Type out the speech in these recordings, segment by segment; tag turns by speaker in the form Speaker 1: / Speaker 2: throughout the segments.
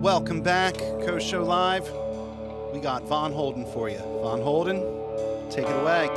Speaker 1: Welcome back, Koh Show Live. We got Von Holden for you. Von Holden, take it away.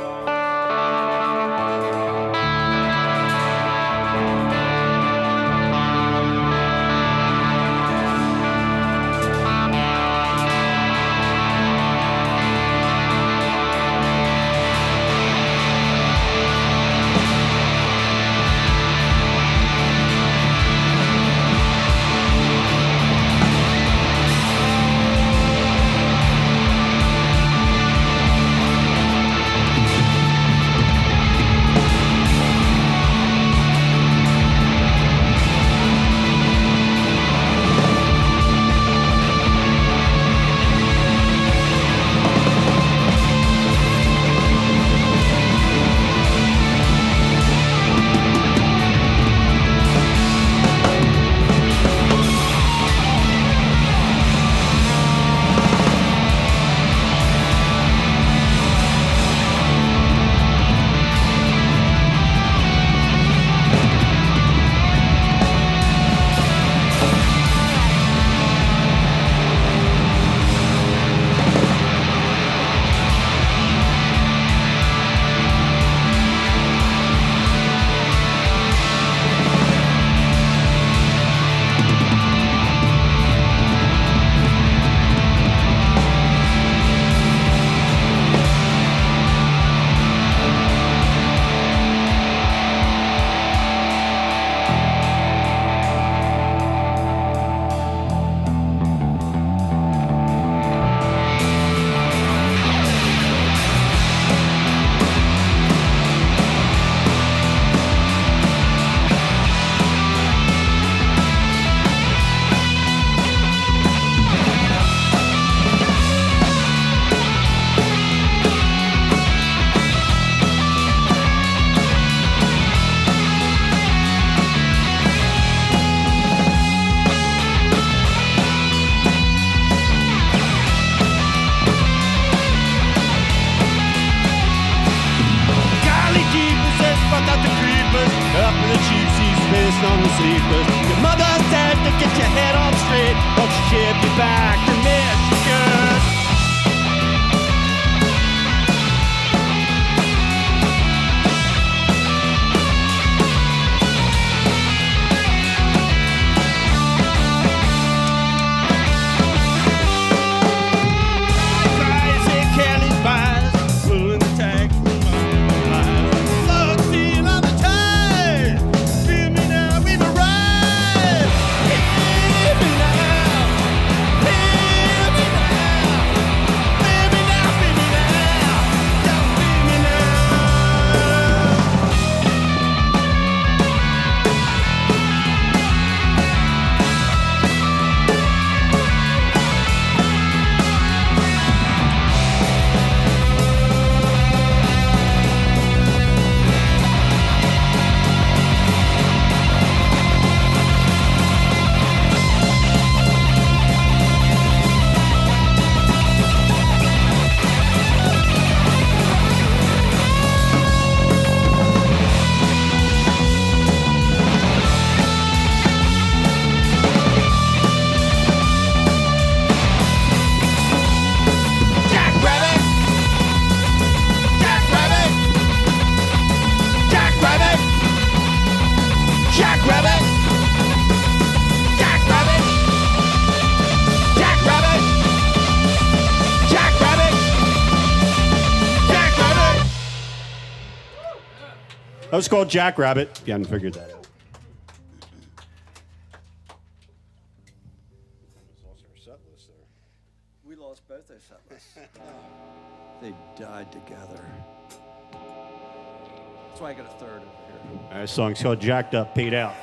Speaker 2: That was called Jackrabbit, if you hadn't figured that out.
Speaker 3: We lost both our set lists. They died together. That's why I got a third over here.
Speaker 2: This song's called Jacked Up, Paid Out.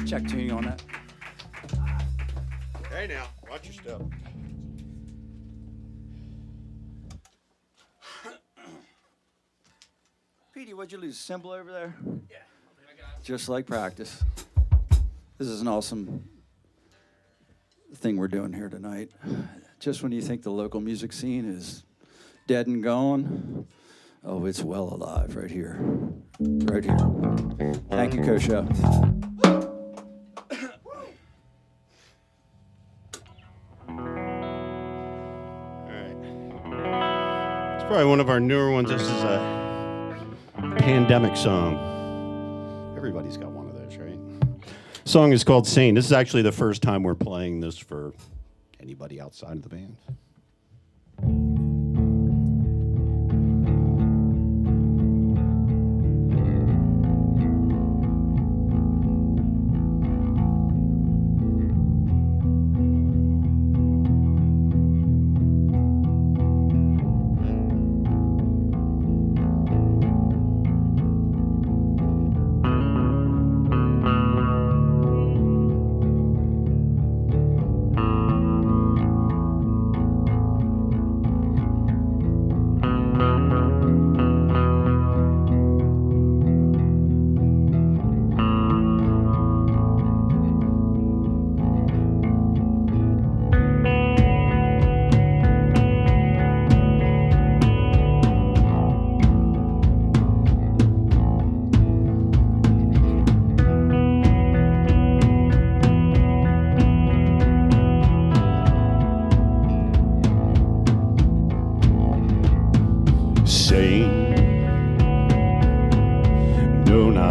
Speaker 3: check tuning on that.
Speaker 2: Hey now, watch your step.
Speaker 3: Petey, what'd you lose? Symbol over there? Yeah. Just like practice. This is an awesome thing we're doing here tonight. Just when you think the local music scene is dead and gone, oh, it's well alive right here. Right here. Thank you, Koh Show.
Speaker 2: Probably one of our newer ones. This is a pandemic song. Everybody's got one of those, right? Song is called Sane. This is actually the first time we're playing this for anybody outside of the band.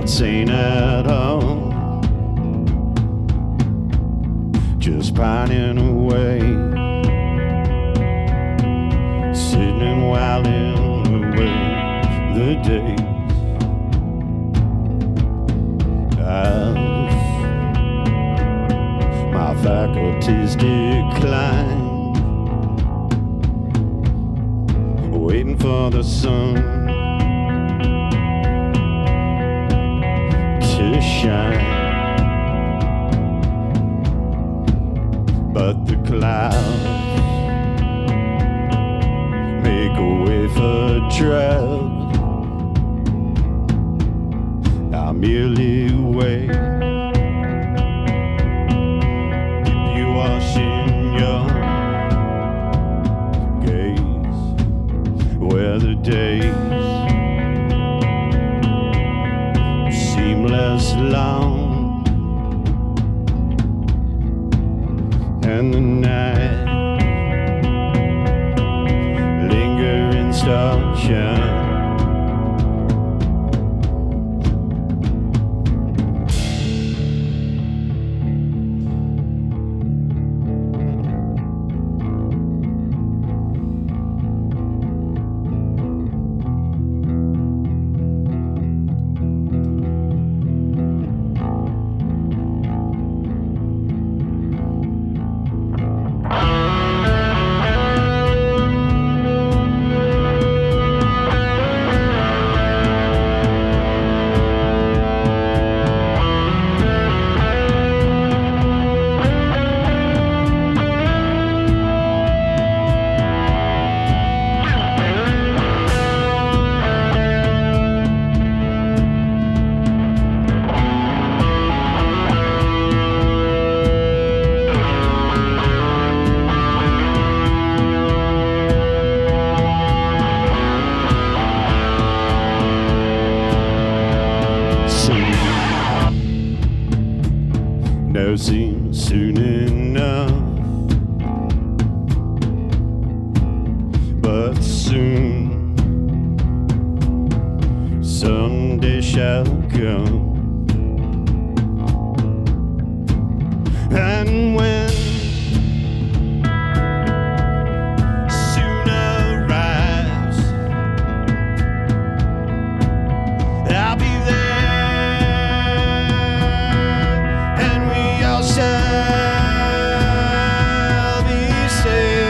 Speaker 2: Sane at all, just pining away, sitting and whiling away the days. As my faculties decline, waiting for the sun to shine, but the clouds make a way for drought. I merely wait, keep you washing your gaze, where the days less long and the night linger in starshine. Seems soon enough, but soon someday shall come, and when soon arrives, I'll be there. Shall be saved.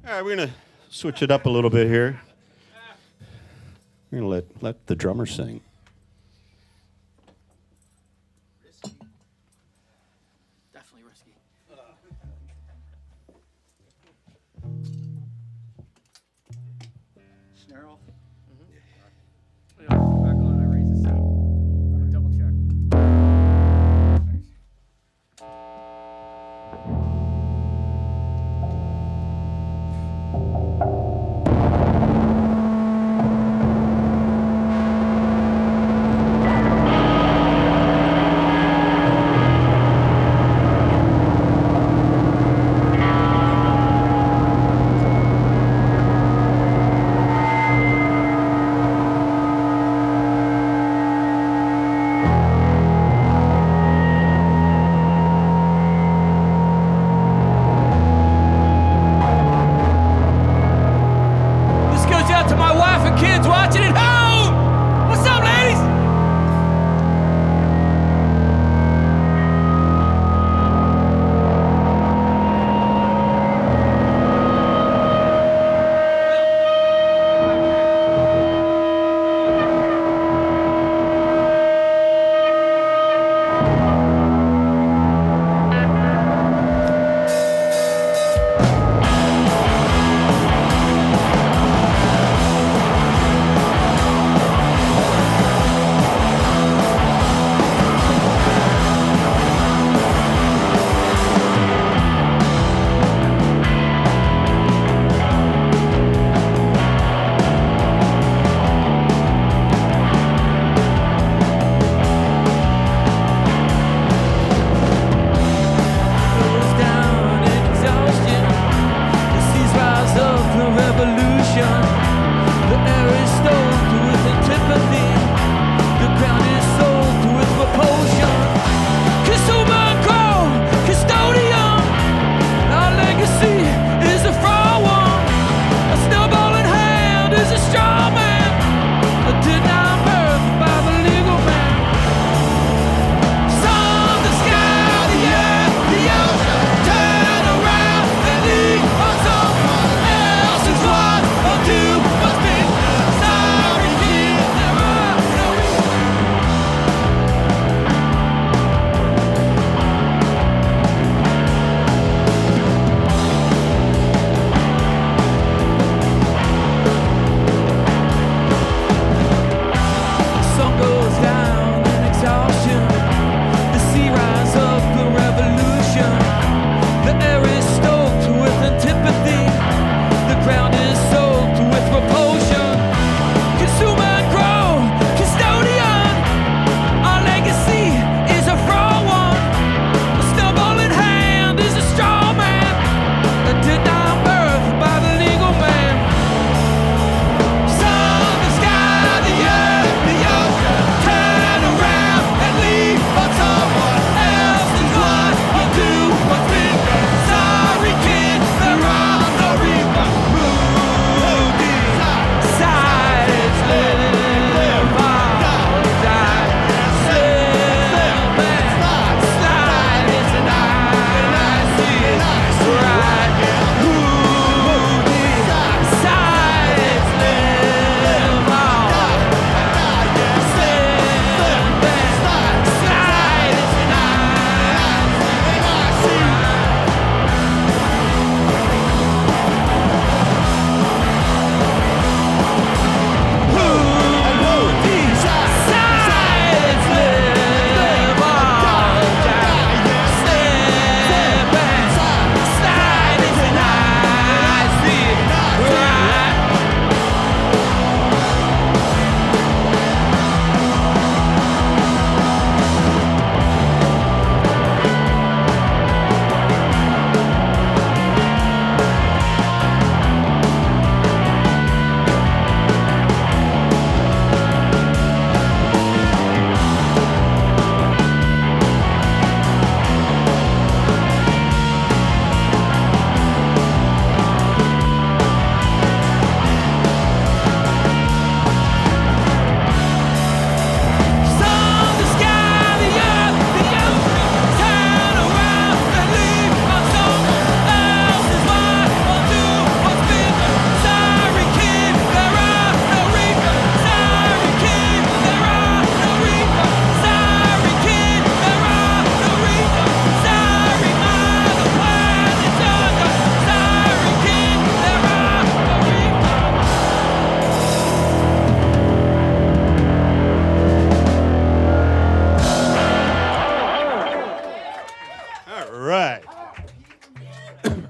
Speaker 2: All right, we're gonna switch it up a little bit here. We're gonna let the drummer sing.
Speaker 4: Risky. Definitely risky.
Speaker 3: Snare off.
Speaker 4: Back on, I raise the seat. Double check. Thanks.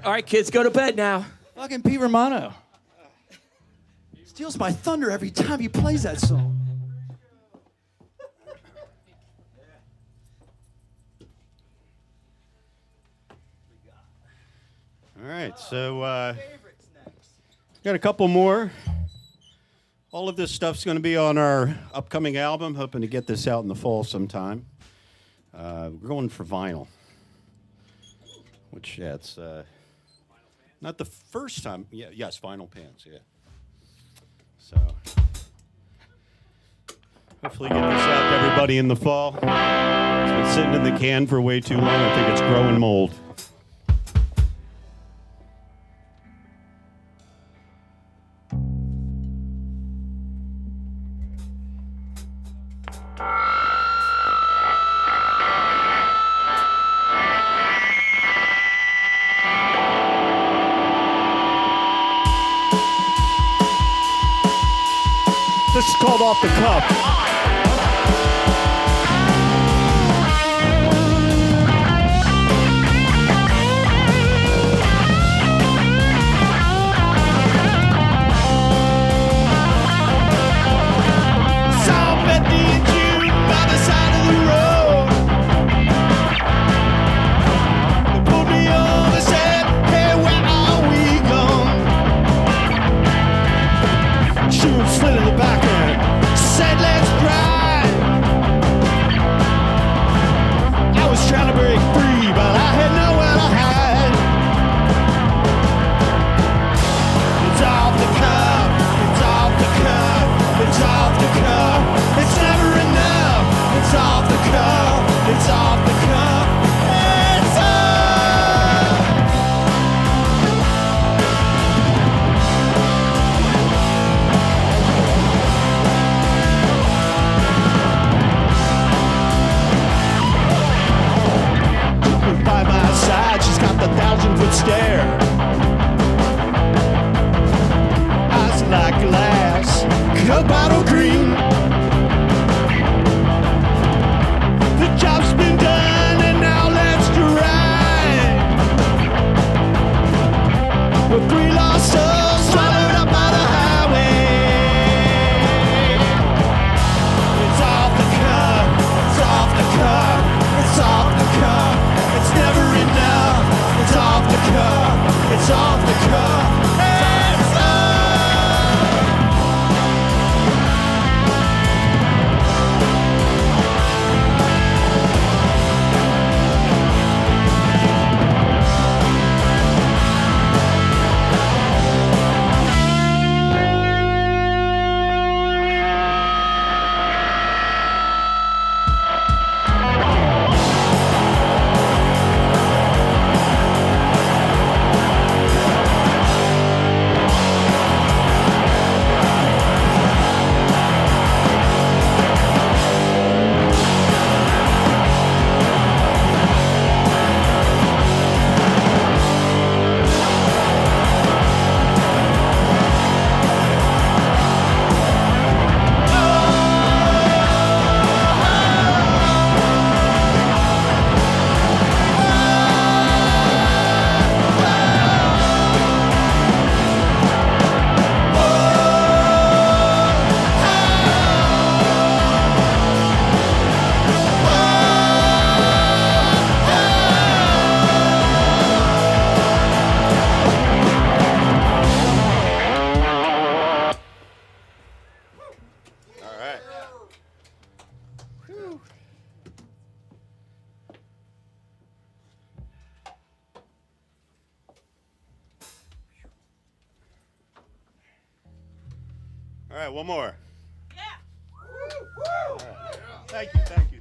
Speaker 4: All right, kids, go to bed now.
Speaker 3: Fucking Pete Romano. Steals my thunder every time he plays that song.
Speaker 2: All right, so got a couple more. All of this stuff's going to be on our upcoming album. Hoping to get this out in the fall sometime. We're going for vinyl, which it's not the first time. Yes, vinyl pants. Yeah. So hopefully get this out to everybody in the fall. It's been sitting in the can for way too long. I think it's growing mold. This is called Off the Cuff. All right, one more.
Speaker 5: Yeah.
Speaker 2: All right. Thank you, thank you.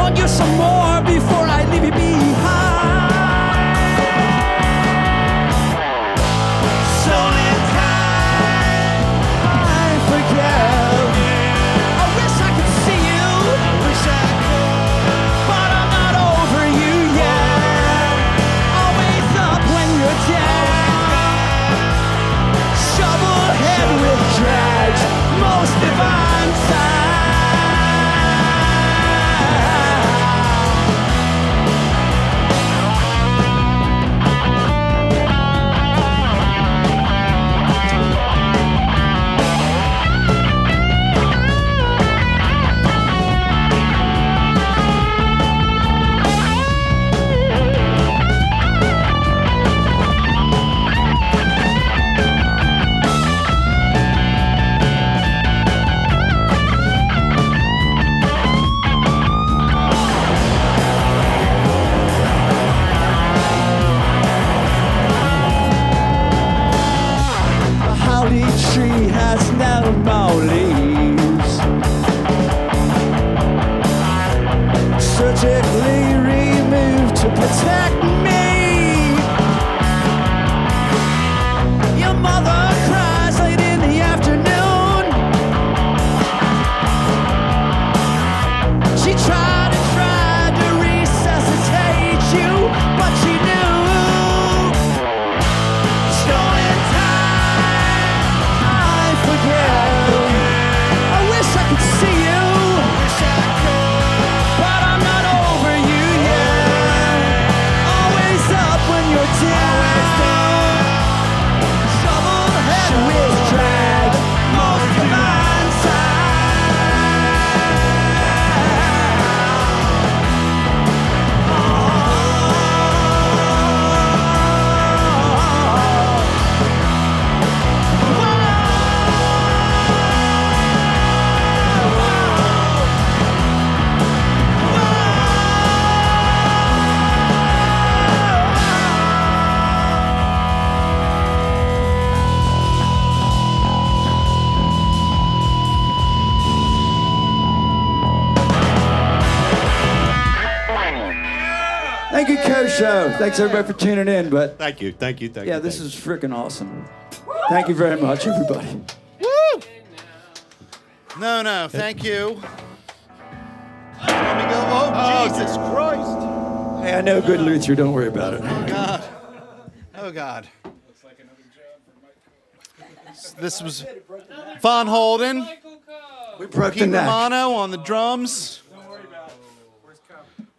Speaker 5: want you some more before I leave you behind. So in time, I forgive. I wish I could see you. I wish I could. But I'm not over you yet. Always up when you're dead. Shovel head with drags, most divine side. Tree has no more leaves. Surgically removed to protect me. Your mother cries late in the afternoon. She tried to resuscitate you, but she knew. Stolen time. I wish I could see you. But I'm not over you yet. Always up when you're down. Shovel head with drag, most divine Thank you, Koh Show. Thanks everybody for tuning in. But
Speaker 2: Thank you.
Speaker 3: yeah, this is freaking awesome. Thank you very much, everybody.
Speaker 1: Woo! No, thank you. Let me go. Oh, Jesus Christ.
Speaker 3: Hey, I know good Luther. Don't worry about it.
Speaker 1: Oh, God. This was Von Holden.
Speaker 3: We broke the
Speaker 1: Pete
Speaker 3: neck.
Speaker 1: Romano on the drums.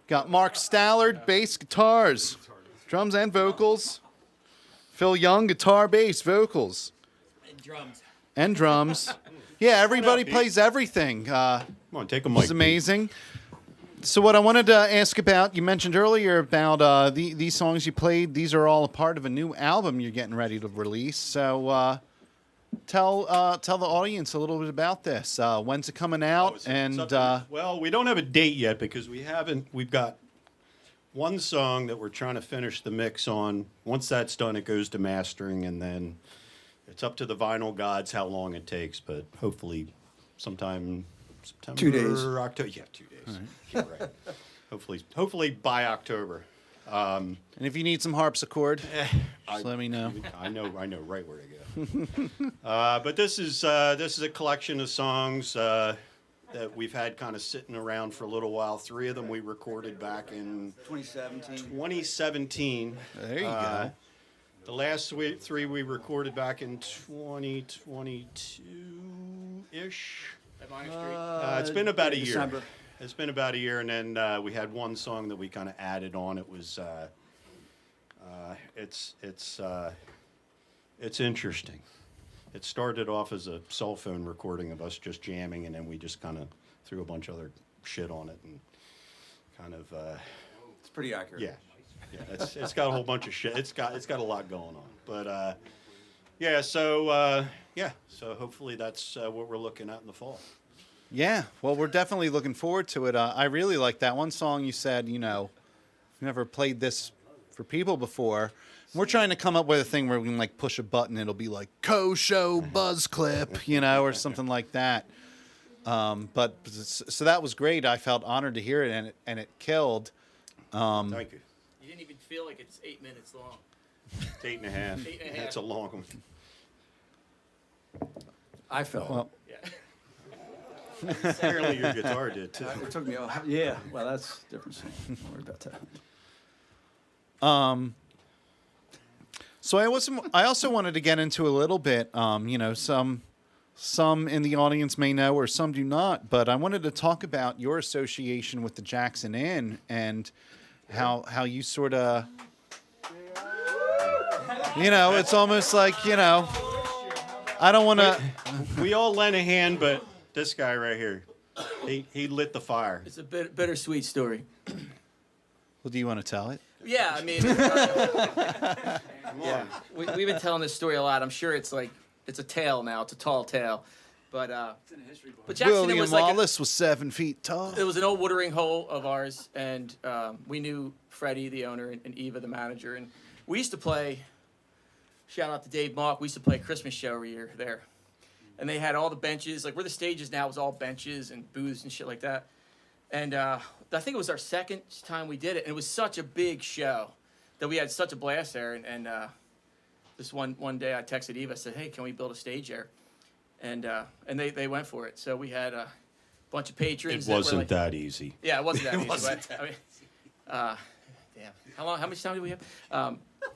Speaker 1: Got Mark Stallard, bass, guitars, drums and vocals. Phil Young, guitar, bass, vocals. And drums. Yeah, everybody plays everything.
Speaker 2: Come on, take a mic.
Speaker 1: It's amazing. So what I wanted to ask about, you mentioned earlier about these songs you played. These are all a part of a new album you're getting ready to release. So tell the audience a little bit about this. When's it coming out?
Speaker 2: Well, we don't have a date yet because we've got one song that we're trying to finish the mix on. Once that's done, it goes to mastering, and then it's up to the vinyl gods how long it takes, but hopefully sometime September.
Speaker 3: 2 days.
Speaker 2: October. Yeah, 2 days. Right. Yeah, right. Hopefully by October.
Speaker 1: And if you need some harpsichord, just let me know.
Speaker 2: I know right where to go. But this is a collection of songs that we've had kind of sitting around for a little while. 3 of them we recorded back in 2017.
Speaker 1: There you go.
Speaker 2: The last 3 we recorded back in 2022-ish. It's been about a year.
Speaker 3: December.
Speaker 2: It's been about a year, and then we had one song that we kind of added on. It was it's interesting. It started off as a cell phone recording of us just jamming, and then we just kind of threw a bunch of other shit on it and kind of.
Speaker 3: It's pretty accurate.
Speaker 2: Yeah. It's got a whole bunch of shit. It's got a lot going on, but yeah. So so hopefully that's what we're looking at in the fall.
Speaker 1: Yeah, well, we're definitely looking forward to it. I really like that one song you said, you've never played this for people before. We're trying to come up with a thing where we can, like, push a button. It'll be like, Koh Show Buzz Clip, or something like that. But so that was great. I felt honored to hear it, and it killed.
Speaker 2: Thank you.
Speaker 4: You didn't even feel like it's 8 minutes long.
Speaker 2: It's 8.5.
Speaker 4: 8.5.
Speaker 2: That's a long one.
Speaker 3: I felt.
Speaker 1: Well,
Speaker 2: Apparently your guitar did too.
Speaker 3: It took me. Yeah. Well, that's a different thing. Don't worry about that.
Speaker 1: So I also wanted to get into a little bit. Some in the audience may know, or some do not. But I wanted to talk about your association with the Jackson Inn and how you sort of, it's almost like I don't want to.
Speaker 2: We all lent a hand, but this guy right here, he lit the fire.
Speaker 4: It's a bittersweet story.
Speaker 1: Well, do you want to tell it?
Speaker 4: Yeah, I mean, yeah, we've been telling this story a lot. I'm sure it's a tale now. It's a tall tale, but it's in a history book. But Jackson
Speaker 1: William
Speaker 4: was
Speaker 1: Wallace was 7 feet tall.
Speaker 4: it was an old watering hole of ours, and we knew Freddie, the owner, and Eva, the manager, and we used to play. Shout out to Dave Mock. We used to play a Christmas show every year there, and they had all the benches. Like where the stage is now was all benches and booths and shit like that. And I think it was our second time we did it, and it was such a big show that we had such a blast there. And this one day I texted Eva, said, "Hey, can we build a stage there?" And they went for it. So we had a bunch of patrons.
Speaker 2: It wasn't that easy.
Speaker 4: Yeah, it wasn't that easy. But, I mean, damn. How much time do we have?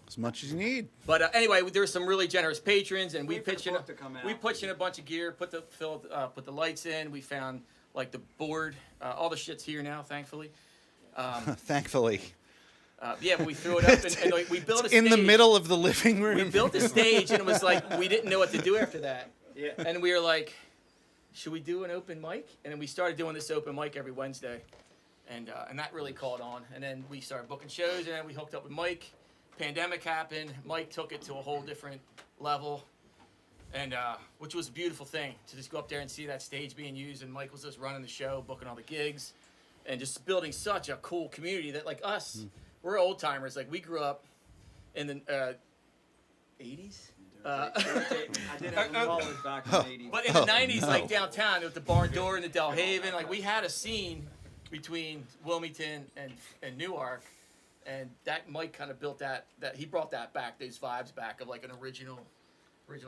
Speaker 1: As much as you need.
Speaker 4: But anyway, there were some really generous patrons, and we pitched in.
Speaker 3: book to come out.
Speaker 4: We pitched in a bunch of gear, put the lights in. We found like the board, all the shit's here now, thankfully.
Speaker 1: Thankfully.
Speaker 4: Yeah, but we threw it up, and like, we built a stage.
Speaker 1: In the middle of the living room.
Speaker 4: We built a stage, and it was like we didn't know what to do after that.
Speaker 3: Yeah.
Speaker 4: And we were like, should we do an open mic? And then we started doing this open mic every Wednesday, and that really caught on. And then we started booking shows, and then we hooked up with Mike. Pandemic happened. Mike took it to a whole different level, and which was a beautiful thing to just go up there and see that stage being used. And Mike was just running the show, booking all the gigs, and just building such a cool community that like us, we're old timers. Like we grew up in the 80s.
Speaker 3: I did have college back in the 80s.
Speaker 4: But in the 90s, like downtown, with the Barn Door and the Delhaven, like we had a scene between Wilmington and Newark, and that Mike kind of built that he brought that back, those vibes back of like an original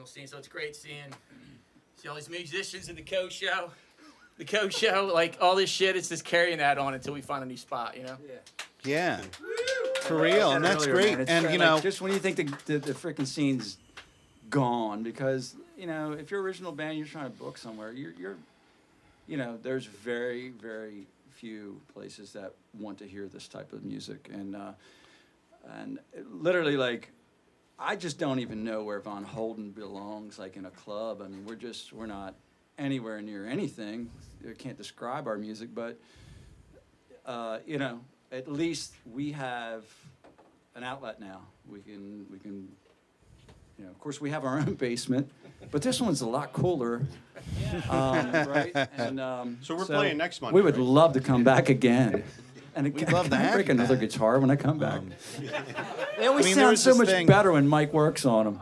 Speaker 4: scene. So it's great see all these musicians in the Koh show, like all this shit. It's just carrying that on until we find a new spot,
Speaker 1: Yeah. For real, and that's great.
Speaker 3: Man,
Speaker 1: And
Speaker 3: just when you think the freaking scene's gone, because if you're an original band, you're trying to book somewhere. You're there's very, very few places that want to hear this type of music, and literally, like, I just don't even know where Von Holden belongs, like in a club. I mean, we're not anywhere near anything. I can't describe our music, but at least we have an outlet now. We can. Of course, we have our own basement, but this one's a lot cooler, right? And
Speaker 2: So we're playing next Monday.
Speaker 3: We would
Speaker 2: right?
Speaker 3: love to come back again. And
Speaker 1: We'd love to have
Speaker 3: break
Speaker 1: you
Speaker 3: another
Speaker 1: back.
Speaker 3: guitar when I come back. They always
Speaker 1: I mean, there
Speaker 3: sound
Speaker 1: was
Speaker 3: so
Speaker 1: this
Speaker 3: much
Speaker 1: thing-
Speaker 3: better when Mike works on them.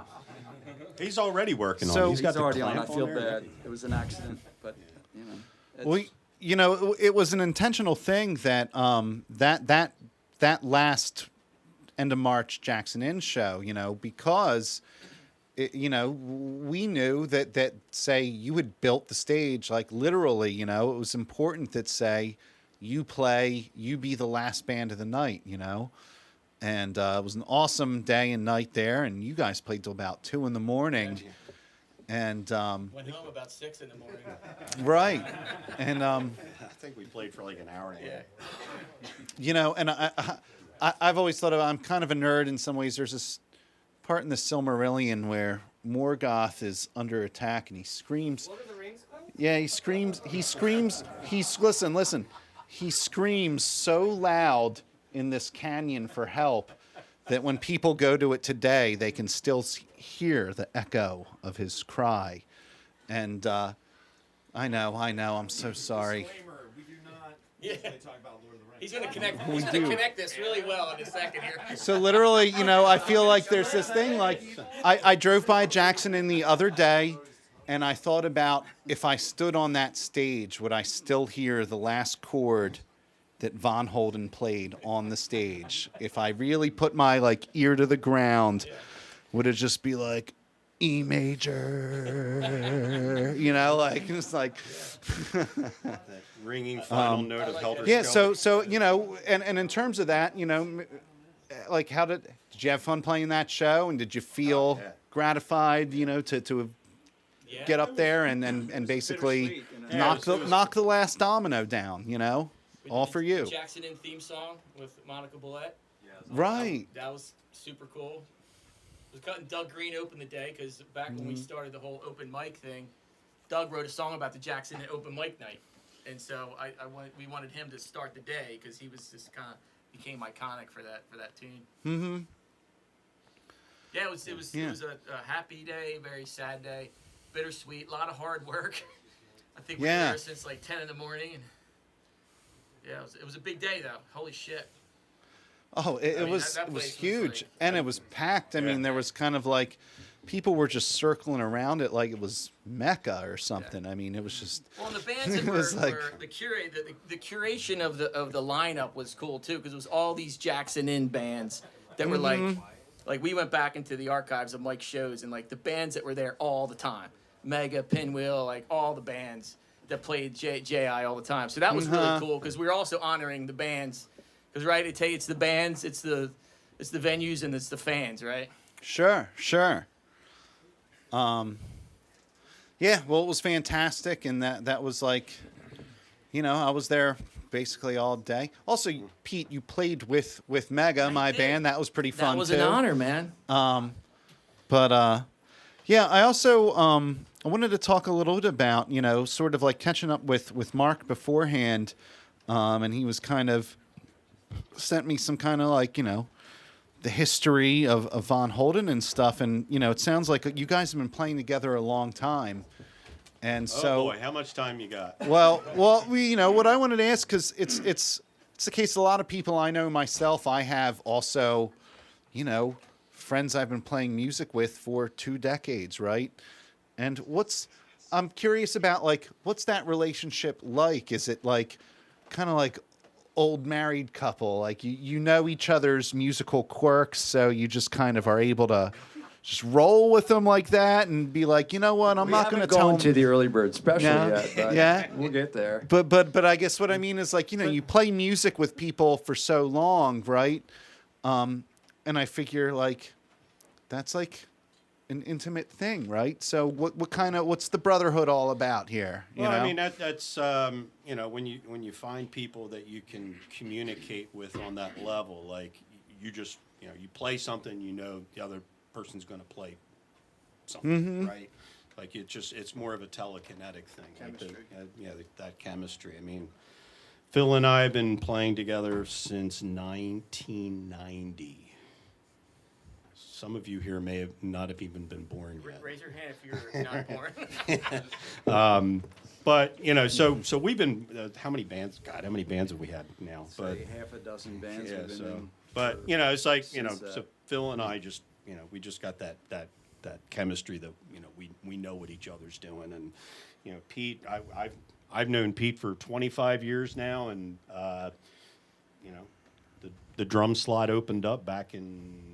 Speaker 2: He's already working on
Speaker 1: So-
Speaker 2: it. He's got
Speaker 3: He's
Speaker 2: the
Speaker 3: already on. I
Speaker 2: clamp
Speaker 3: feel
Speaker 2: there.
Speaker 3: bad. It was an accident, but it's-
Speaker 1: well, it was an intentional thing that that last end of March Jackson Inn show, because we knew that say you had built the stage, like literally, it was important that say you be the last band of the night, and it was an awesome day and night there, and you guys played till about 2 a.m. And
Speaker 4: Went home about 6 in the morning.
Speaker 1: right, and
Speaker 2: I think we played for like an hour and a half.
Speaker 1: and I've always thought I'm kind of a nerd in some ways. There's this part in the Silmarillion where Morgoth is under attack and he screams.
Speaker 4: What are the rings called?
Speaker 1: Yeah, he screams. Listen. He screams so loud in this canyon for help that when people go to it today, they can still hear the echo of his cry. And I know. I'm so sorry.
Speaker 6: Disclaimer, we do not
Speaker 4: Yeah.
Speaker 6: usually talk about Lord of the Rings.
Speaker 4: He's gonna connect this really well in a second here.
Speaker 1: So literally, I feel like there's this thing. Like I drove by Jackson in the other day, And I thought about if I stood on that stage, would I still hear the last chord that Von Holden played on the stage? If I really put my like ear to the ground, would it just be like E major? You know, like it's like
Speaker 2: That ringing final note of Helter
Speaker 1: yeah.
Speaker 2: Skelter.
Speaker 1: So you know, and in terms of that, you know, like how did you have fun playing that show, and did you feel
Speaker 2: yeah.
Speaker 1: gratified, you know, to get up there and basically
Speaker 3: bittersweet, you know?
Speaker 1: knock the last domino down, you know,
Speaker 4: We
Speaker 1: all
Speaker 4: did
Speaker 1: for
Speaker 4: the
Speaker 1: you.
Speaker 4: Jackson in theme song with Monica Billette.
Speaker 1: Right.
Speaker 4: That was super cool. I was cutting Doug Green open the day because back when we started the whole open mic thing, Doug wrote a song about the Jackson open mic night, and so we wanted him to start the day because he was just kind of became iconic for that tune.
Speaker 1: Mm-hmm.
Speaker 4: Yeah, it was a happy day, very sad day, bittersweet, a lot of hard work. I think we were
Speaker 1: Yeah.
Speaker 4: there since like 10 in the morning, and yeah, it was a big day though. Holy shit.
Speaker 1: Oh, it
Speaker 4: mean,
Speaker 1: was
Speaker 4: that
Speaker 1: it was
Speaker 4: place was
Speaker 1: huge,
Speaker 4: like-
Speaker 1: and it was packed. I mean, there was kind of like people were just circling around it like it was Mecca or something. I mean, it was just
Speaker 4: Well, and the bands that
Speaker 1: It was like-
Speaker 4: were the curation of the lineup was cool too, because it was all these Jackson in bands that were like we went back into the archives of Mike's shows, and like the bands that were there all the time, Mega, Pinwheel, like all the bands that played JI all the time. So that was really cool because we were also honoring the bands, because right, it's the bands, it's the venues, and it's the fans, right?
Speaker 1: Sure. Yeah, well, it was fantastic, and that was like, you know, I was there basically all day. Also, Pete, you played with Mega, my
Speaker 4: did.
Speaker 1: band. That was pretty fun
Speaker 4: That was
Speaker 1: too.
Speaker 4: an honor, man.
Speaker 1: But yeah, I also I wanted to talk a little bit about, you know, sort of like catching up with Mark beforehand, and he was kind of sent me some kind of like, you know, the history of Von Holden and stuff, and you know, it sounds like you guys have been playing together a long time, and
Speaker 2: Oh
Speaker 1: so
Speaker 2: boy, how much time you got?
Speaker 1: well, we, you know, what I wanted to ask, because it's the case. A lot of people I know myself, I have also, you know, friends I've been playing music with for 2 decades, right? And I'm curious about, like, what's that relationship like? Is it like kind of like old married couple, like you know each other's musical quirks, so you just kind of are able to just roll with them like that and be like, you know what, I'm not going to tell
Speaker 3: to
Speaker 1: them.
Speaker 3: the early bird special
Speaker 1: Yeah.
Speaker 3: yet, but
Speaker 1: Yeah.
Speaker 3: we'll get there.
Speaker 1: But I guess what I mean is, like, you know, you play music with people for so long, right? And I figure like that's like an intimate thing, right? So what's the brotherhood all about here? You
Speaker 2: Well,
Speaker 1: know?
Speaker 2: I mean that's you know, when you find people that you can communicate with on that level, like you just, you know, you play something, you know the other person's going to play something, right? Like it's more of a telekinetic thing.
Speaker 3: Chemistry.
Speaker 2: That chemistry. I mean, Phil and I have been playing together since 1990. Some of you here may have not have even been born yet.
Speaker 4: Raise your hand if you're not born.
Speaker 2: But you know, so we've been how many bands? God, how many bands have we had now? But
Speaker 3: Say half a dozen bands
Speaker 2: yeah,
Speaker 3: we've been
Speaker 2: so
Speaker 3: in.
Speaker 2: but you know, it's like, you know,
Speaker 3: Since,
Speaker 2: so Phil and I just, you know, we just got that chemistry that, you know, we know what each other's doing. And you know, Pete, I've known Pete for 25 years now, and you know, the drum slot opened up back in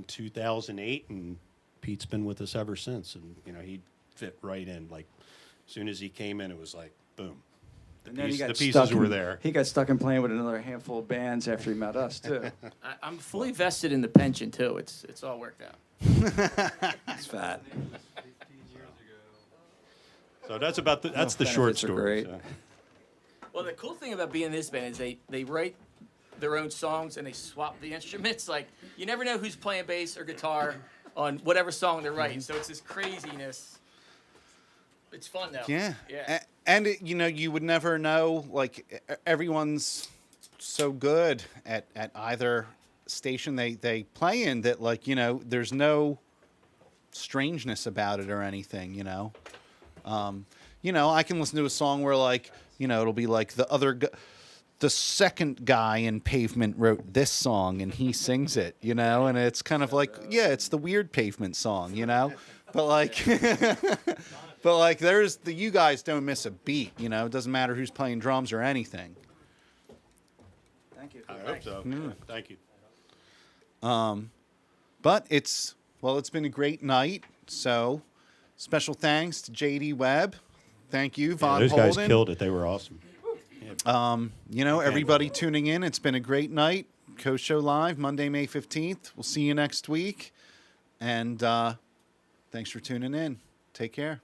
Speaker 2: 2008, and Pete's been with us ever since. And you know, he fit right in. Like as soon as he came in, it was like boom.
Speaker 3: And then he got
Speaker 2: The pieces
Speaker 3: stuck
Speaker 2: were
Speaker 3: in-
Speaker 2: there.
Speaker 3: He got stuck in playing with another handful of bands after he met us too.
Speaker 4: I'm fully vested in the pension too. It's all worked out.
Speaker 3: It's fat.
Speaker 2: So that's about that's the short
Speaker 3: benefits are
Speaker 2: story.
Speaker 3: great.
Speaker 2: so.
Speaker 4: Well, the cool thing about being in this band is they write their own songs and they swap the instruments. Like you never know who's playing bass or guitar on whatever song they're writing. So it's this craziness. It's fun though.
Speaker 1: Yeah.
Speaker 4: Yeah.
Speaker 1: And you know, you would never know, like everyone's so good at either station they play in that, like, you know, there's no strangeness about it or anything, you know. You know, I can listen to a song where, like, you know, it'll be like the second guy in Pavement wrote this song and he sings it, you know, and it's kind of like, yeah, it's the weird Pavement song, you know. But like, but like, there's you guys don't miss a beat. You know, it doesn't matter who's playing drums or anything.
Speaker 3: Thank you.
Speaker 2: I hope so. Thank you.
Speaker 1: But it's been a great night. So special thanks to JD Webb. Thank you,
Speaker 2: Yeah,
Speaker 1: Von
Speaker 2: those
Speaker 1: Holden.
Speaker 2: guys killed it. They were awesome.
Speaker 1: You know, everybody tuning in. It's been a great night. Coast Show Live, Monday, May 15th. We'll see you next week. And thanks for tuning in. Take care.